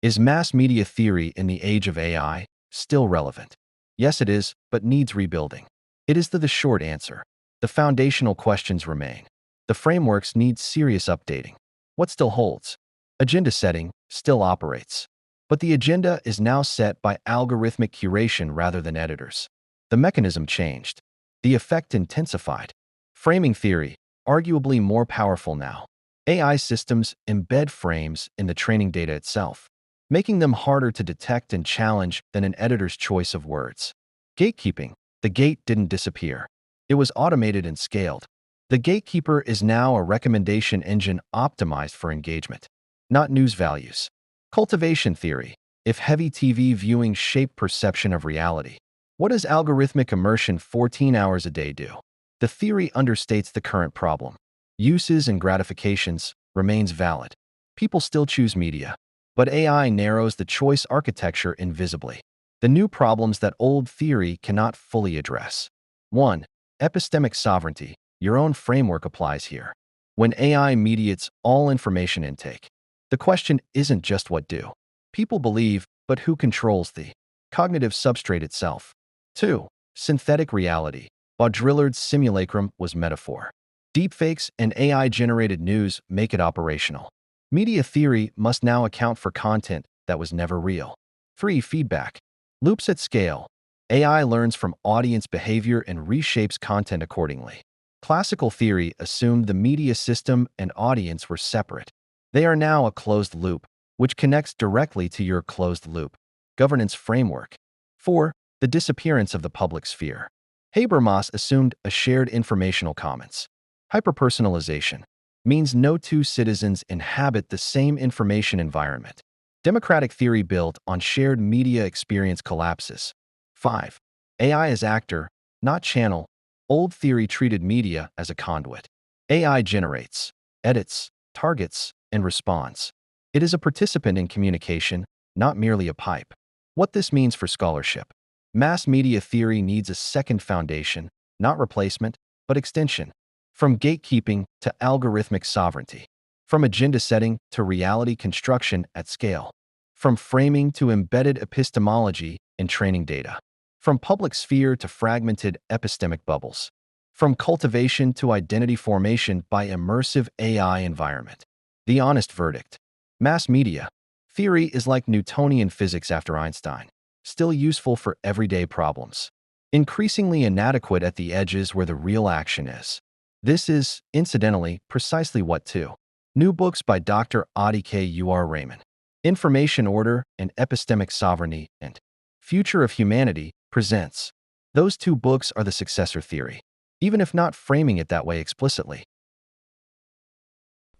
Is mass media theory in the age of AI still relevant? Yes, it is, but needs rebuilding. It is the short answer. The foundational questions remain. The frameworks need serious updating. What still holds? Agenda setting still operates. But the agenda is now set by algorithmic curation rather than editors. The mechanism changed. The effect intensified. Framing theory, arguably more powerful now. AI systems embed frames in the training data itself, making them harder to detect and challenge than an editor's choice of words. Gatekeeping. The gate didn't disappear. It was automated and scaled. The gatekeeper is now a recommendation engine optimized for engagement, not news values. Cultivation theory. If heavy TV viewing shaped perception of reality, what does algorithmic immersion 14 hours a day do? The theory understates the current problem. Uses and gratifications remains valid. People still choose media, but AI narrows the choice architecture invisibly. The new problems that old theory cannot fully address. 1. Epistemic sovereignty. Your own framework applies here. When AI mediates all information intake, the question isn't just what do people believe, but who controls the cognitive substrate itself. 2. Synthetic reality. Baudrillard's simulacrum was metaphor. Deepfakes and AI-generated news make it operational. Media theory must now account for content that was never real. 3. Feedback. Loops at scale. AI learns from audience behavior and reshapes content accordingly. Classical theory assumed the media system and audience were separate. They are now a closed loop, which connects directly to your closed loop governance framework. 4. The disappearance of the public sphere. Habermas assumed a shared informational commons. Hyperpersonalization means no two citizens inhabit the same information environment. Democratic theory built on shared media experience collapses. 5. AI as actor, not channel. Old theory treated media as a conduit. AI generates, edits, targets, and responds. It is a participant in communication, not merely a pipe. What this means for scholarship. Mass media theory needs a second foundation, not replacement, but extension. From gatekeeping to algorithmic sovereignty. From agenda setting to reality construction at scale. From framing to embedded epistemology in training data. From public sphere to fragmented epistemic bubbles. From cultivation to identity formation by immersive AI environment. The honest verdict. Mass media theory is like Newtonian physics after Einstein, still useful for everyday problems. Increasingly inadequate at the edges where the real action is. This is, incidentally, precisely what 2 new books by Dr. Adi K. U.R. Raymond, Information Order and Epistemic Sovereignty, and Future of Humanity, presents. Those 2 books are the successor theory, even if not framing it that way explicitly.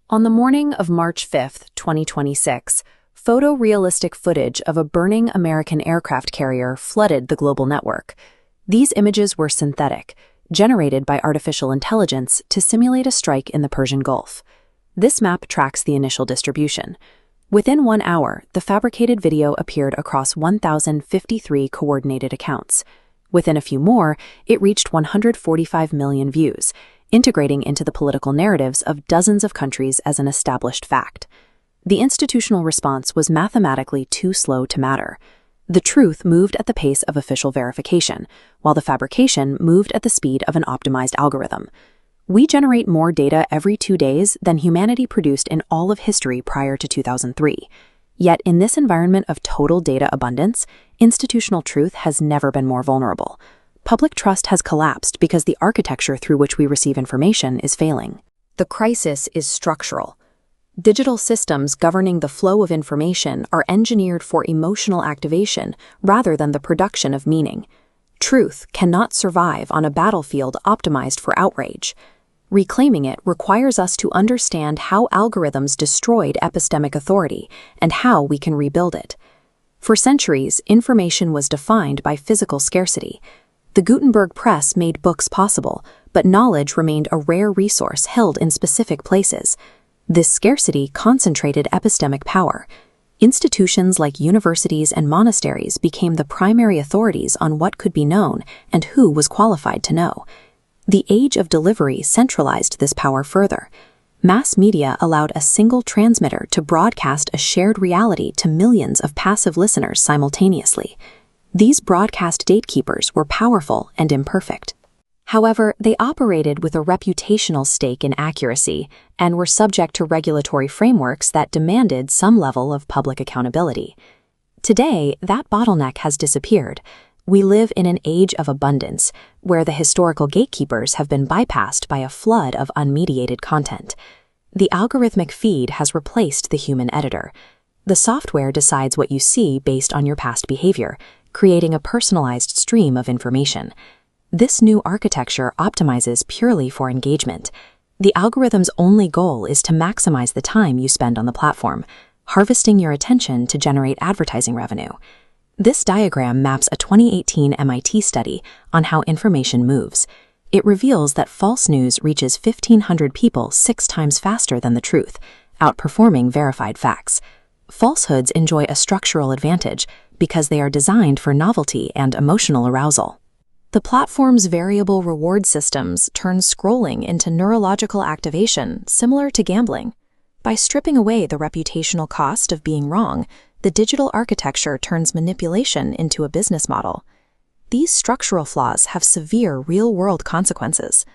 On the morning of March 5, 2026, photorealistic footage of a burning American aircraft carrier flooded the global network. These images were synthetic, generated by artificial intelligence to simulate a strike in the Persian Gulf. This map tracks the initial distribution. Within 1 hour, the fabricated video appeared across 1,053 coordinated accounts. Within a few more, it reached 145 million views, integrating into the political narratives of dozens of countries as an established fact. The institutional response was mathematically too slow to matter. The truth moved at the pace of official verification, while the fabrication moved at the speed of an optimized algorithm. We generate more data every 2 days than humanity produced in all of history prior to 2003. Yet in this environment of total data abundance, institutional truth has never been more vulnerable. Public trust has collapsed because the architecture through which we receive information is failing. The crisis is structural. Digital systems governing the flow of information are engineered for emotional activation rather than the production of meaning. Truth cannot survive on a battlefield optimized for outrage. Reclaiming it requires us to understand how algorithms destroyed epistemic authority and how we can rebuild it. For centuries, information was defined by physical scarcity. The Gutenberg press made books possible, but knowledge remained a rare resource held in specific places. This scarcity concentrated epistemic power. Institutions like universities and monasteries became the primary authorities on what could be known and who was qualified to know. The age of delivery centralized this power further. Mass media allowed a single transmitter to broadcast a shared reality to millions of passive listeners simultaneously. These broadcast gatekeepers were powerful and imperfect. However, they operated with a reputational stake in accuracy and were subject to regulatory frameworks that demanded some level of public accountability. Today, that bottleneck has disappeared. We live in an age of abundance, where the historical gatekeepers have been bypassed by a flood of unmediated content. The algorithmic feed has replaced the human editor. The software decides what you see based on your past behavior, creating a personalized stream of information. This new architecture optimizes purely for engagement. The algorithm's only goal is to maximize the time you spend on the platform, harvesting your attention to generate advertising revenue. This diagram maps a 2018 MIT study on how information moves. It reveals that false news reaches 1,500 people 6 times faster than the truth, outperforming verified facts. Falsehoods enjoy a structural advantage because they are designed for novelty and emotional arousal. The platform's variable reward systems turn scrolling into neurological activation similar to gambling. By stripping away the reputational cost of being wrong, the digital architecture turns manipulation into a business model. These structural flaws have severe real-world consequences.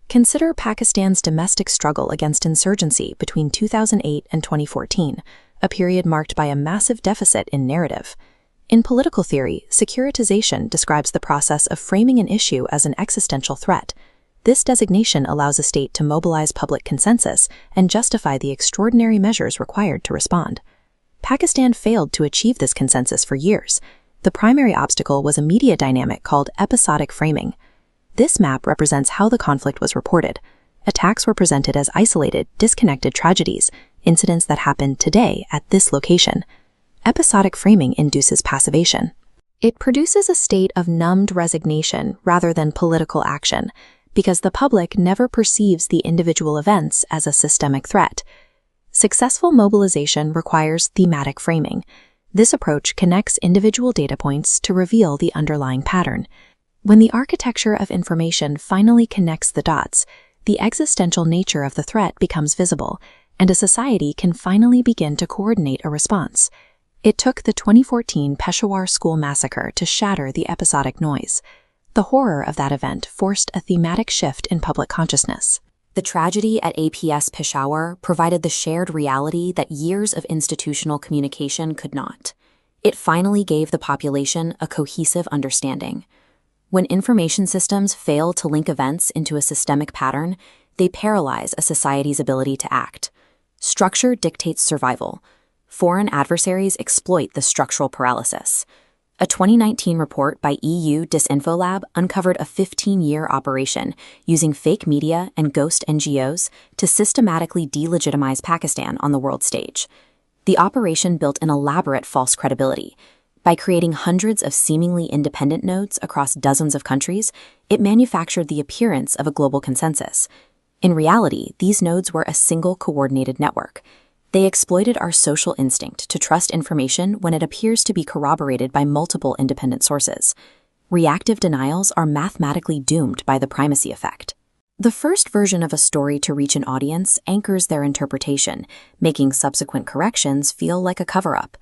Consider Pakistan's domestic struggle against insurgency between 2008 and 2014, a period marked by a massive deficit in narrative. In political theory, securitization describes the process of framing an issue as an existential threat. This designation allows a state to mobilize public consensus and justify the extraordinary measures required to respond. Pakistan failed to achieve this consensus for years. The primary obstacle was a media dynamic called episodic framing. This map represents how the conflict was reported. Attacks were presented as isolated, disconnected tragedies, incidents that happened today at this location. Episodic framing induces passivation. It produces a state of numbed resignation rather than political action, because the public never perceives the individual events as a systemic threat. Successful mobilization requires thematic framing. This approach connects individual data points to reveal the underlying pattern. When the architecture of information finally connects the dots, the existential nature of the threat becomes visible, and a society can finally begin to coordinate a response. It took the 2014 Peshawar school massacre to shatter the episodic noise. The horror of that event forced a thematic shift in public consciousness. The tragedy at APS Peshawar provided the shared reality that years of institutional communication could not. It finally gave the population a cohesive understanding. When information systems fail to link events into a systemic pattern, they paralyze a society's ability to act. Structure dictates survival. Foreign adversaries exploit the structural paralysis. A 2019 report by EU Disinfo Lab uncovered a 15-year operation using fake media and ghost NGOs to systematically delegitimize Pakistan on the world stage. The operation built an elaborate false credibility. By creating hundreds of seemingly independent nodes across dozens of countries, it manufactured the appearance of a global consensus. In reality, these nodes were a single coordinated network. They exploited our social instinct to trust information when it appears to be corroborated by multiple independent sources. Reactive denials are mathematically doomed by the primacy effect. The first version of a story to reach an audience anchors their interpretation, making subsequent corrections feel like a cover-up.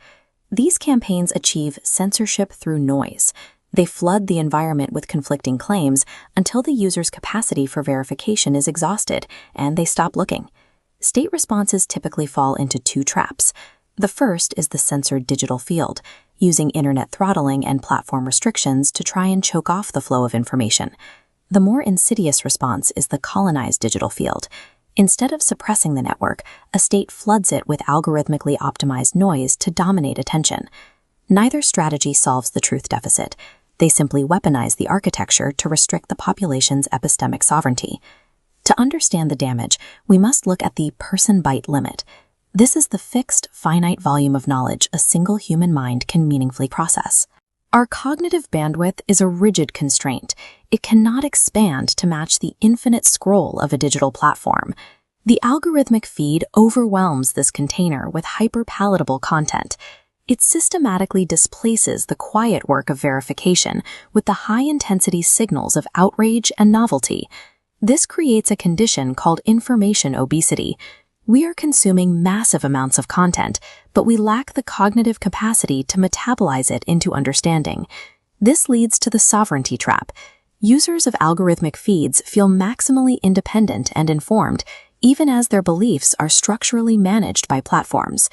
These campaigns achieve censorship through noise. They flood the environment with conflicting claims until the user's capacity for verification is exhausted and they stop looking. State responses typically fall into 2 traps. The first is the censored digital field, using internet throttling and platform restrictions to try and choke off the flow of information. The more insidious response is the colonized digital field. Instead of suppressing the network, a state floods it with algorithmically optimized noise to dominate attention. Neither strategy solves the truth deficit. They simply weaponize the architecture to restrict the population's epistemic sovereignty. To understand the damage, we must look at the person-byte limit. This is the fixed, finite volume of knowledge a single human mind can meaningfully process. Our cognitive bandwidth is a rigid constraint. It cannot expand to match the infinite scroll of a digital platform. The algorithmic feed overwhelms this container with hyper-palatable content. It systematically displaces the quiet work of verification with the high-intensity signals of outrage and novelty. This creates a condition called information obesity, We are consuming massive amounts of content, but we lack the cognitive capacity to metabolize it into understanding. This leads to the sovereignty trap. Users of algorithmic feeds feel maximally independent and informed, even as their beliefs are structurally managed by platforms.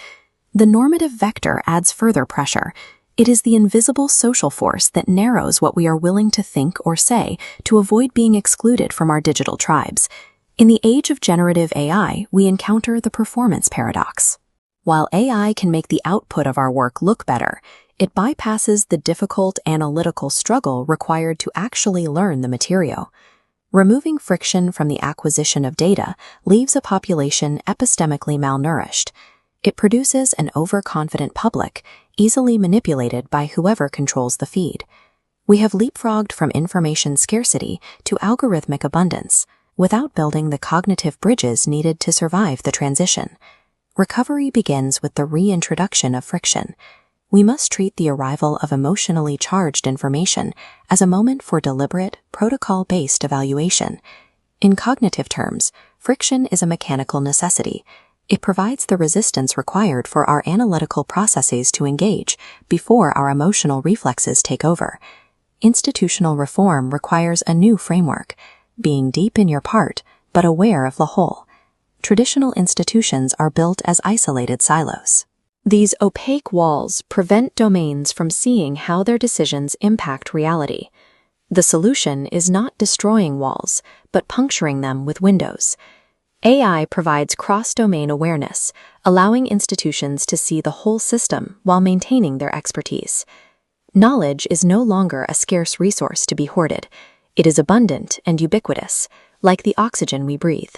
The normative vector adds further pressure. It is the invisible social force that narrows what we are willing to think or say to avoid being excluded from our digital tribes. In the age of generative AI, we encounter the performance paradox. While AI can make the output of our work look better, it bypasses the difficult analytical struggle required to actually learn the material. Removing friction from the acquisition of data leaves a population epistemically malnourished. It produces an overconfident public, easily manipulated by whoever controls the feed. We have leapfrogged from information scarcity to algorithmic abundance, without building the cognitive bridges needed to survive the transition. Recovery begins with the reintroduction of friction. We must treat the arrival of emotionally charged information as a moment for deliberate, protocol-based evaluation. In cognitive terms, friction is a mechanical necessity. It provides the resistance required for our analytical processes to engage before our emotional reflexes take over. Institutional reform requires a new framework, being deep in your part, but aware of the whole. Traditional institutions are built as isolated silos. These opaque walls prevent domains from seeing how their decisions impact reality. The solution is not destroying walls, but puncturing them with windows. AI provides cross-domain awareness, allowing institutions to see the whole system while maintaining their expertise. Knowledge is no longer a scarce resource to be hoarded. It is abundant and ubiquitous, like the oxygen we breathe.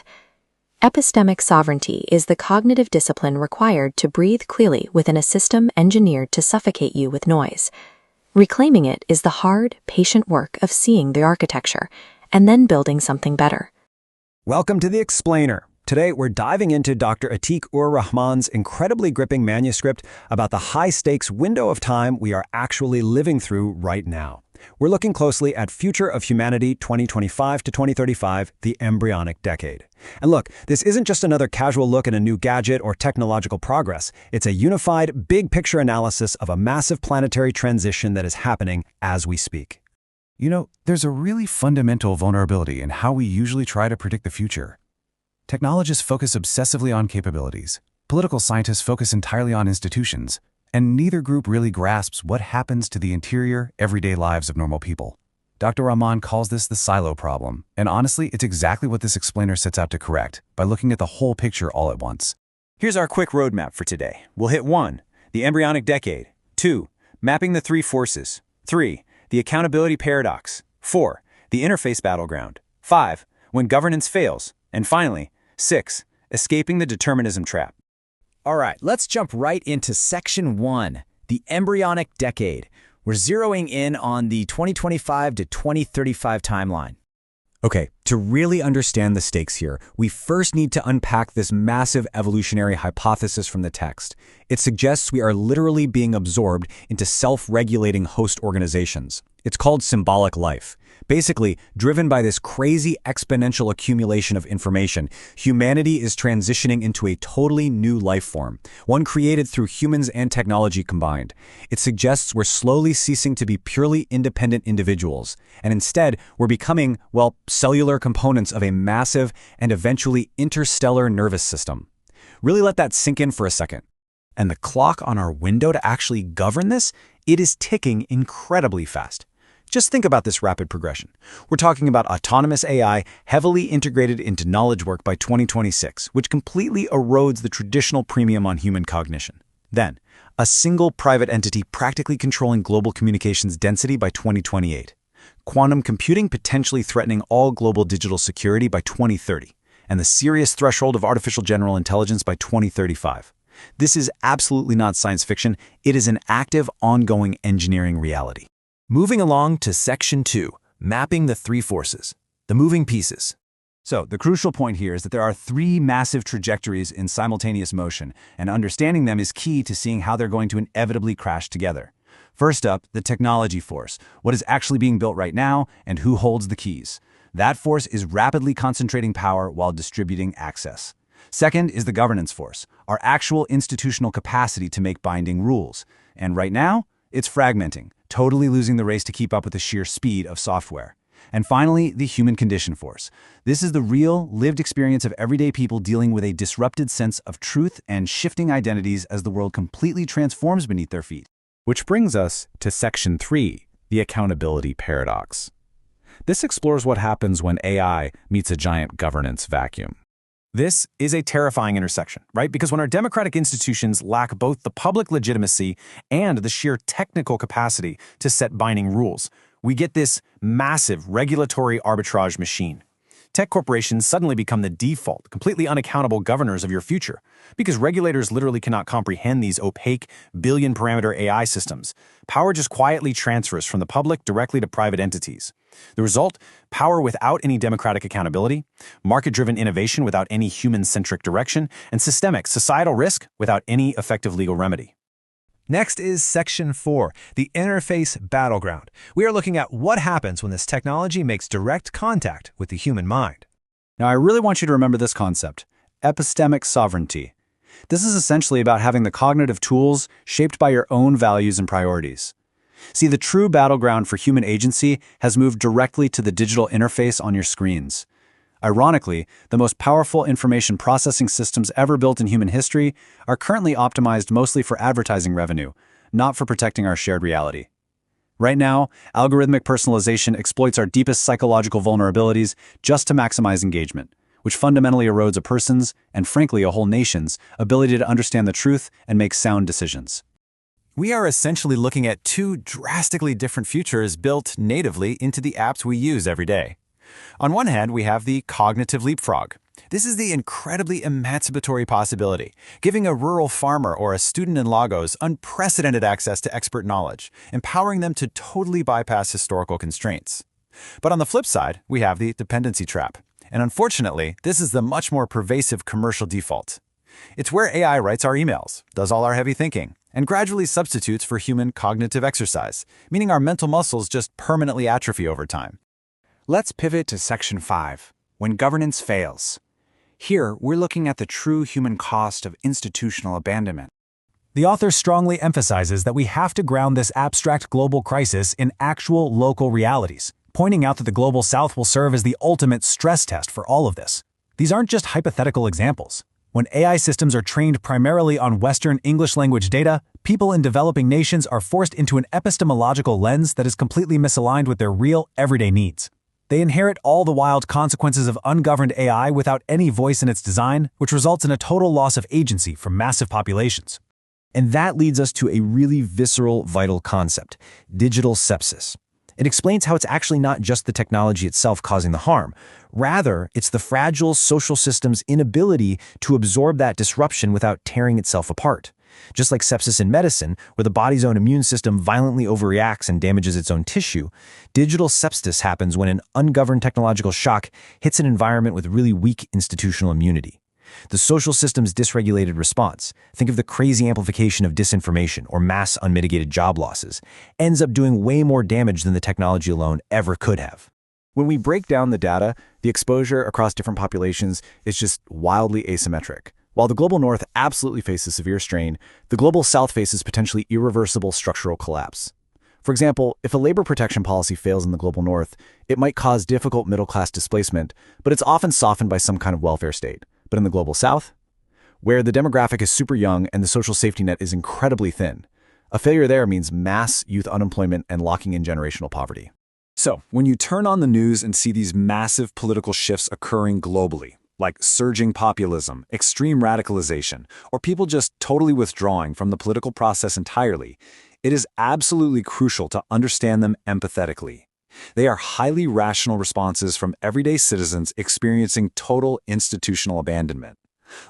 Epistemic sovereignty is the cognitive discipline required to breathe clearly within a system engineered to suffocate you with noise. Reclaiming it is the hard, patient work of seeing the architecture and then building something better. Welcome to The Explainer. Today, we're diving into Dr. Atiq-ur-Rahman's incredibly gripping manuscript about the high-stakes window of time we are actually living through right now. We're looking closely at Future of Humanity 2025 to 2035, the embryonic decade. And look, this isn't just another casual look at a new gadget or technological progress. It's a unified, big-picture analysis of a massive planetary transition that is happening as we speak. You know, there's a really fundamental vulnerability in how we usually try to predict the future. Technologists focus obsessively on capabilities. Political scientists focus entirely on institutions. And neither group really grasps what happens to the interior, everyday lives of normal people. Dr. Rahman calls this the silo problem, and honestly, it's exactly what this explainer sets out to correct, by looking at the whole picture all at once. Here's our quick roadmap for today. We'll hit 1. The embryonic decade. 2. Mapping the three forces. 3. The accountability paradox. 4. The interface battleground. 5. When governance fails. And finally, 6. Escaping the determinism trap. All right, let's jump right into Section 1, the embryonic decade. We're zeroing in on the 2025 to 2035 timeline. Okay, to really understand the stakes here, we first need to unpack this massive evolutionary hypothesis from the text. It suggests we are literally being absorbed into self-regulating host organizations. It's called symbolic life. Basically, driven by this crazy exponential accumulation of information, humanity is transitioning into a totally new life form, one created through humans and technology combined. It suggests we're slowly ceasing to be purely independent individuals, and instead, we're becoming, well, cellular components of a massive and eventually interstellar nervous system. Really let that sink in for a second. And the clock on our window to actually govern this, it is ticking incredibly fast. Just think about this rapid progression. We're talking about autonomous AI heavily integrated into knowledge work by 2026, which completely erodes the traditional premium on human cognition. Then, a single private entity practically controlling global communications density by 2028. Quantum computing potentially threatening all global digital security by 2030, and the serious threshold of artificial general intelligence by 2035. This is absolutely not science fiction. It is an active, ongoing engineering reality. Moving along to Section 2, mapping the three forces, the moving pieces. So, the crucial point here is that there are three massive trajectories in simultaneous motion, and understanding them is key to seeing how they're going to inevitably crash together. First up, the technology force, what is actually being built right now, and who holds the keys. That force is rapidly concentrating power while distributing access. Second is the governance force, our actual institutional capacity to make binding rules. And right now, it's fragmenting, totally losing the race to keep up with the sheer speed of software. And finally, the human condition force. This is the real, lived experience of everyday people dealing with a disrupted sense of truth and shifting identities as the world completely transforms beneath their feet. Which brings us to Section 3, the accountability paradox. This explores what happens when AI meets a giant governance vacuum. This is a terrifying intersection, right? Because when our democratic institutions lack both the public legitimacy and the sheer technical capacity to set binding rules, we get this massive regulatory arbitrage machine. Tech corporations suddenly become the default, completely unaccountable governors of your future, because regulators literally cannot comprehend these opaque, billion-parameter AI systems. Power just quietly transfers from the public directly to private entities. The result? Power without any democratic accountability, market-driven innovation without any human-centric direction, and systemic societal risk without any effective legal remedy. Next is Section 4, the interface battleground. We are looking at what happens when this technology makes direct contact with the human mind. Now, I really want you to remember this concept, epistemic sovereignty. This is essentially about having the cognitive tools shaped by your own values and priorities. See, the true battleground for human agency has moved directly to the digital interface on your screens. Ironically, the most powerful information processing systems ever built in human history are currently optimized mostly for advertising revenue, not for protecting our shared reality. Right now, algorithmic personalization exploits our deepest psychological vulnerabilities just to maximize engagement, which fundamentally erodes a person's, and frankly a whole nation's, ability to understand the truth and make sound decisions. We are essentially looking at two drastically different futures built natively into the apps we use every day. On one hand, we have the cognitive leapfrog. This is the incredibly emancipatory possibility, giving a rural farmer or a student in Lagos unprecedented access to expert knowledge, empowering them to totally bypass historical constraints. But on the flip side, we have the dependency trap. And unfortunately, this is the much more pervasive commercial default. It's where AI writes our emails, does all our heavy thinking, and gradually substitutes for human cognitive exercise, meaning our mental muscles just permanently atrophy over time. Let's pivot to Section 5, when governance fails. Here, we're looking at the true human cost of institutional abandonment. The author strongly emphasizes that we have to ground this abstract global crisis in actual local realities, pointing out that the Global South will serve as the ultimate stress test for all of this. These aren't just hypothetical examples. When AI systems are trained primarily on Western English-language data, people in developing nations are forced into an epistemological lens that is completely misaligned with their real, everyday needs. They inherit all the wild consequences of ungoverned AI without any voice in its design, which results in a total loss of agency from massive populations. And that leads us to a really visceral, vital concept, digital sepsis. It explains how it's actually not just the technology itself causing the harm. Rather, it's the fragile social system's inability to absorb that disruption without tearing itself apart. Just like sepsis in medicine, where the body's own immune system violently overreacts and damages its own tissue, digital sepsis happens when an ungoverned technological shock hits an environment with really weak institutional immunity. The social system's dysregulated response, think of the crazy amplification of disinformation or mass unmitigated job losses, ends up doing way more damage than the technology alone ever could have. When we break down the data, the exposure across different populations is just wildly asymmetric. While the Global North absolutely faces severe strain, the Global South faces potentially irreversible structural collapse. For example, if a labor protection policy fails in the Global North, it might cause difficult middle-class displacement, but it's often softened by some kind of welfare state. But in the Global South, where the demographic is super young and the social safety net is incredibly thin, a failure there means mass youth unemployment and locking in generational poverty. So, when you turn on the news and see these massive political shifts occurring globally, like surging populism, extreme radicalization, or people just totally withdrawing from the political process entirely, it is absolutely crucial to understand them empathetically. They are highly rational responses from everyday citizens experiencing total institutional abandonment.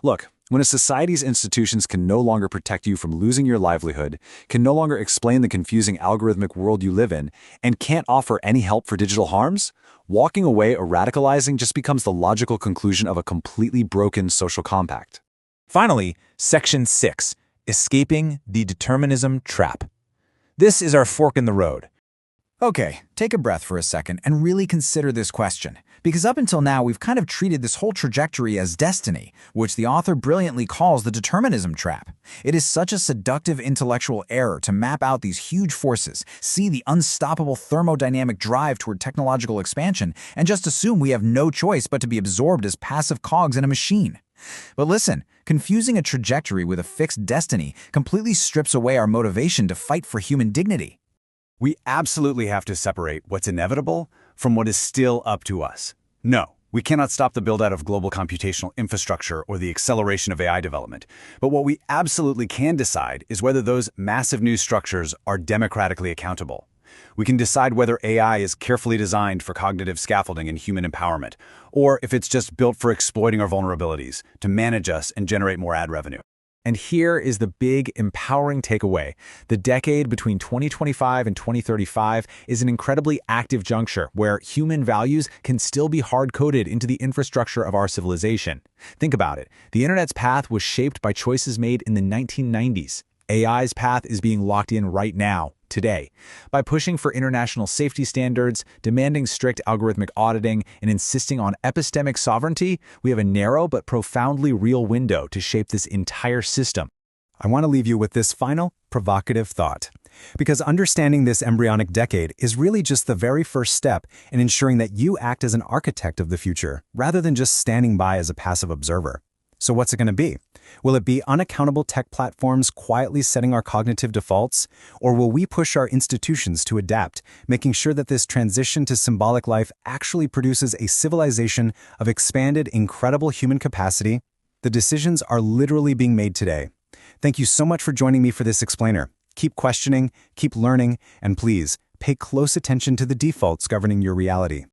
Look, when a society's institutions can no longer protect you from losing your livelihood, can no longer explain the confusing algorithmic world you live in, and can't offer any help for digital harms, walking away or radicalizing just becomes the logical conclusion of a completely broken social compact. Finally, Section 6, Escaping the Determinism Trap. This is our fork in the road. Okay, take a breath for a second and really consider this question, Because up until now, we've kind of treated this whole trajectory as destiny, which the author brilliantly calls the determinism trap. It is such a seductive intellectual error to map out these huge forces, see the unstoppable thermodynamic drive toward technological expansion, and just assume we have no choice but to be absorbed as passive cogs in a machine. But listen, confusing a trajectory with a fixed destiny completely strips away our motivation to fight for human dignity. We absolutely have to separate what's inevitable from what is still up to us. No, we cannot stop the build-out of global computational infrastructure or the acceleration of AI development. But what we absolutely can decide is whether those massive new structures are democratically accountable. We can decide whether AI is carefully designed for cognitive scaffolding and human empowerment, or if it's just built for exploiting our vulnerabilities, to manage us and generate more ad revenue. And here is the big, empowering takeaway. The decade between 2025 and 2035 is an incredibly active juncture where human values can still be hard-coded into the infrastructure of our civilization. Think about it. The internet's path was shaped by choices made in the 1990s. AI's path is being locked in right now, today. By pushing for international safety standards, demanding strict algorithmic auditing, and insisting on epistemic sovereignty, we have a narrow but profoundly real window to shape this entire system. I want to leave you with this final, provocative thought. Because understanding this embryonic decade is really just the very first step in ensuring that you act as an architect of the future, rather than just standing by as a passive observer. So what's it going to be? Will it be unaccountable tech platforms quietly setting our cognitive defaults? Or will we push our institutions to adapt, making sure that this transition to symbolic life actually produces a civilization of expanded, incredible human capacity? The decisions are literally being made today. Thank you so much for joining me for this explainer. Keep questioning, keep learning, and please, pay close attention to the defaults governing your reality.